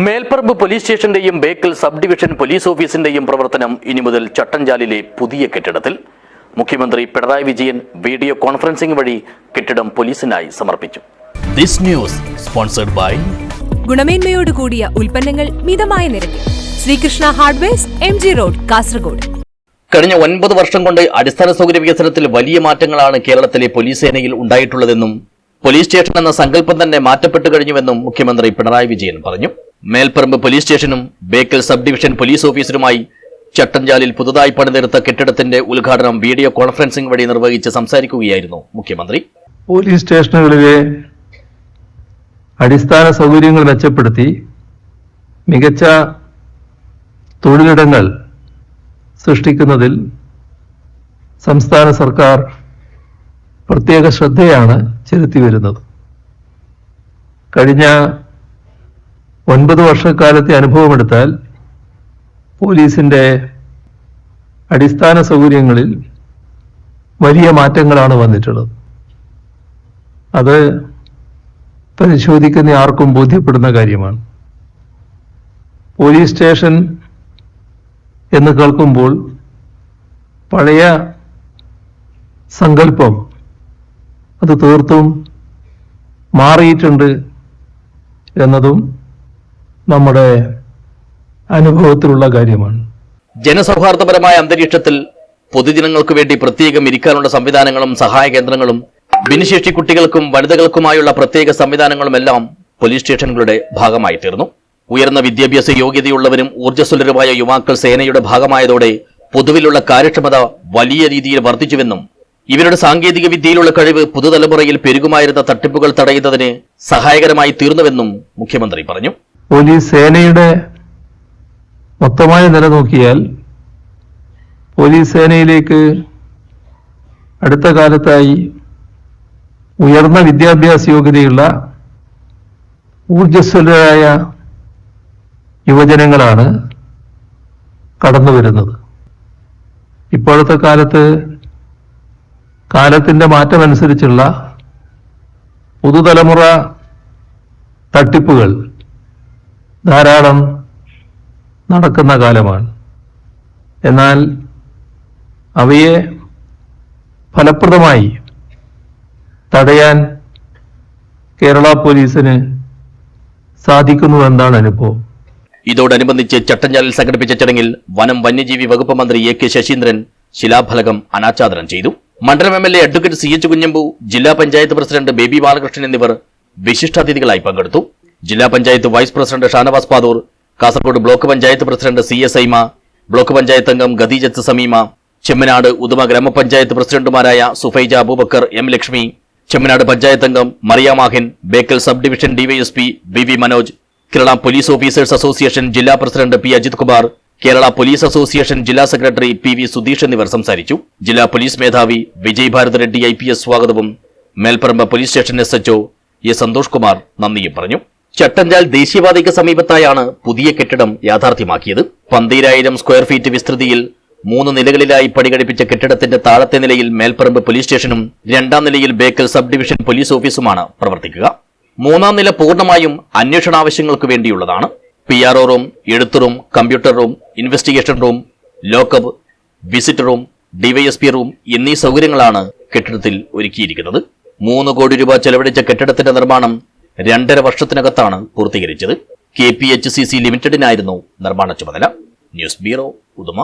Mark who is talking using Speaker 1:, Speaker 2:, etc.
Speaker 1: Melparamba police സ്റ്റേഷന്റെയും Bekal sub division police ഓഫീസിന്റെയും പ്രവർത്തനം ഇനി മുതൽ ചട്ടഞ്ചാലിലെ പുതിയ കെട്ടിടത്തിൽ. മുഖ്യമന്ത്രി പിണറായി വിജയൻ വീഡിയോ കോൺഫറൻസിംഗ് വഴി കെട്ടിടം പോലീസിനായി സമർപ്പിച്ചു.
Speaker 2: ദിസ് ന്യൂസ് സ്പോൺസർഡ് ബൈ
Speaker 3: ഗുണമേന്മയോട് കൂടിയ ഉൽപ്പന്നങ്ങൾ മിതമായ നിരക്കിൽ Sreekrishna hardwares, MG road, Kasaragod.
Speaker 1: കഴിഞ്ഞ 9 വർഷം കൊണ്ട് അടിസ്ഥാന സൗകര്യ വികസനത്തിൽ വലിയ മാറ്റങ്ങളാണ് കേരളത്തിലെ പോലീസ് സേനയിൽ ഉണ്ടായിട്ടുള്ളതെന്നും പോലീസ് സ്റ്റേഷൻ എന്ന സങ്കല്പം തന്നെ മാറ്റപ്പെട്ടു കഴിഞ്ഞുവെന്നും മുഖ്യമന്ത്രി പിണറായി വിജയൻ പറഞ്ഞു. മേൽപ്പറമ്പ് പോലീസ് സ്റ്റേഷനും ബേക്കൽ സബ് ഡിവിഷൻ പോലീസ് ഓഫീസറുമായി ചട്ടഞ്ചാലിൽ പുതുതായി പണിതെടുത്ത കെട്ടിടത്തിന്റെ ഉദ്ഘാടനം വീഡിയോ കോൺഫറൻസിംഗ് വഴി നിർവഹിച്ച് സംസാരിക്കുകയായിരുന്നു മുഖ്യമന്ത്രി.
Speaker 4: പോലീസ് സ്റ്റേഷനുകളിലെ അടിസ്ഥാന സൗകര്യങ്ങൾ മെച്ചപ്പെടുത്തി മികച്ച തൊഴിലിടങ്ങൾ സൃഷ്ടിക്കുന്നതിൽ സംസ്ഥാന സർക്കാർ പ്രത്യേക ശ്രദ്ധയാണ് ചെലുത്തി വരുന്നത്. കഴിഞ്ഞ 9 വർഷക്കാലത്തെ അനുഭവമെടുത്താൽ പോലീസിന്റെ അടിസ്ഥാന സൗകര്യങ്ങളിൽ വലിയ മാറ്റങ്ങളാണ് വന്നിട്ടുള്ളത്. അത് പരിശോധിക്കുന്ന ആർക്കും ബോധ്യപ്പെടുന്ന കാര്യമാണ്. പോലീസ് സ്റ്റേഷൻ എന്ന് കേൾക്കുമ്പോൾ പഴയ സങ്കല്പം അത് തീർത്തും മാറിയിട്ടുണ്ട് എന്നതും നമ്മുടെ അനുഭവത്തിലുള്ള കാര്യമാണ്.
Speaker 1: ജനസൗഹാർദ്ദപരമായ അന്തരീക്ഷത്തിൽ പൊതുജനങ്ങൾക്ക് വേണ്ടി പ്രത്യേകം ഇരിക്കാനുള്ള സംവിധാനങ്ങളും സഹായ കേന്ദ്രങ്ങളും ഭിന്നശേഷി കുട്ടികൾക്കും വനിതകൾക്കുമായുള്ള പ്രത്യേക സംവിധാനങ്ങളുമെല്ലാം പോലീസ് സ്റ്റേഷനുകളുടെ ഭാഗമായി തീർന്നു. ഉയർന്ന വിദ്യാഭ്യാസ യോഗ്യതയുള്ളവരും ഊർജ്ജസ്വലരുമായ യുവാക്കൾ സേനയുടെ ഭാഗമായതോടെ പൊതുവിലുള്ള കാര്യക്ഷമത വലിയ രീതിയിൽ വർദ്ധിച്ചുവെന്നും ഇവരുടെ സാങ്കേതിക വിദ്യയിലുള്ള കഴിവ് പുതുതലമുറയിൽ പെരുകുമായിരുന്ന തട്ടിപ്പുകൾ തടയുന്നതിന് സഹായകരമായി തീർന്നുവെന്നും മുഖ്യമന്ത്രി പറഞ്ഞു.
Speaker 4: പോലീസ് സേനയുടെ മൊത്തമായ നില നോക്കിയാൽ പോലീസ് സേനയിലേക്ക് അടുത്ത കാലത്തായി ഉയർന്ന വിദ്യാഭ്യാസ യോഗ്യതയുള്ള ഊർജ്ജസ്വലരായ യുവജനങ്ങളാണ് കടന്നു വരുന്നത്. ഇപ്പോഴത്തെ കാലത്തിന്റെ മാറ്റമനുസരിച്ചുള്ള പുതുതലമുറ തട്ടിപ്പുകൾ ധാരാളം നടക്കുന്ന കാലമാണ്. എന്നാൽ അവയെ ഫലപ്രദമായി തടയാൻ കേരള പോലീസിന് സാധിക്കുന്നുവെന്നാണ് അനുഭവം.
Speaker 1: ഇതോടനുബന്ധിച്ച് ചട്ടഞ്ചാലിൽ സംഘടിപ്പിച്ച ചടങ്ങിൽ വനം വന്യജീവി വകുപ്പ് മന്ത്രി AK ശശീന്ദ്രൻ ശിലാഫലകം അനാച്ഛാദനം ചെയ്തു. മണ്ഡലം MLA അഡ്വക്കേറ്റ് CH കുഞ്ഞമ്പു, ജില്ലാ പഞ്ചായത്ത് പ്രസിഡന്റ് ബേബി ബാലകൃഷ്ണൻ എന്നിവർ വിശിഷ്ടാതിഥികളായി പങ്കെടുത്തു. ജില്ലാ panchayat vice president Shanavas Padur, Kasaragod block panchayat president CS Aima, block panchayat അംഗം ഖദീജത്ത് സമീമ, ചെമ്മനാട് ഉദുമ ഗ്രാമപഞ്ചായത്ത് പ്രസിഡന്റുമാരായ സുഫൈജ അബൂബക്കർ, M ലക്ഷ്മി, ചെമ്മനാട് പഞ്ചായത്ത് അംഗം Mariya Mahin, Bekal sub division DYSP BV Manoj, Kerala police officers association ജില്ലാ president P Ajith Kumar, Kerala police association ജില്ലാ സെക്രട്ടറി PV സുധീഷ് എന്നിവർ സംസാരിച്ചു. ജില്ലാ പോലീസ് മേധാവി വിജയ് ഭാരത് റെഡ്ഡി IPS സ്വാഗതവും Melparamba police station SHO A Santhosh Kumar നന്ദിയും പറഞ്ഞു. ചട്ടഞ്ചാൽ ദേശീയപാതയ്ക്ക് സമീപത്തായാണ് പുതിയ കെട്ടിടം യാഥാർത്ഥ്യമാക്കിയത്. 12,000 സ്ക്വയർ ഫീറ്റ് വിസ്തൃതിയിൽ 3 നിലകളിലായി പണികഴിപ്പിച്ച കെട്ടിടത്തിന്റെ താഴത്തെ നിലയിൽ മേൽപ്പറമ്പ് പോലീസ് സ്റ്റേഷനും 2ാം നിലയിൽ ബേക്കൽ സബ് ഡിവിഷൻ പോലീസ് ഓഫീസുമാണ് പ്രവർത്തിക്കുക. 3ാം നില പൂർണ്ണമായും അന്വേഷണ ആവശ്യങ്ങൾക്ക് വേണ്ടിയുള്ളതാണ്. PRO റൂം, എഴുത്ത് room, computer room, investigation room, lockup, visit room, DYSP room എന്നീ സൗകര്യങ്ങളാണ് കെട്ടിടത്തിൽ ഒരുക്കിയിരിക്കുന്നത്. 3 കോടി രൂപ ചെലവഴിച്ച കെട്ടിടത്തിന്റെ നിർമ്മാണം 2.5 വർഷത്തിനകത്താണ് പൂർത്തീകരിച്ചത്. KPHCC ലിമിറ്റഡിനായിരുന്നു നിർമ്മാണ ചുമതല. News bureau, Uduma.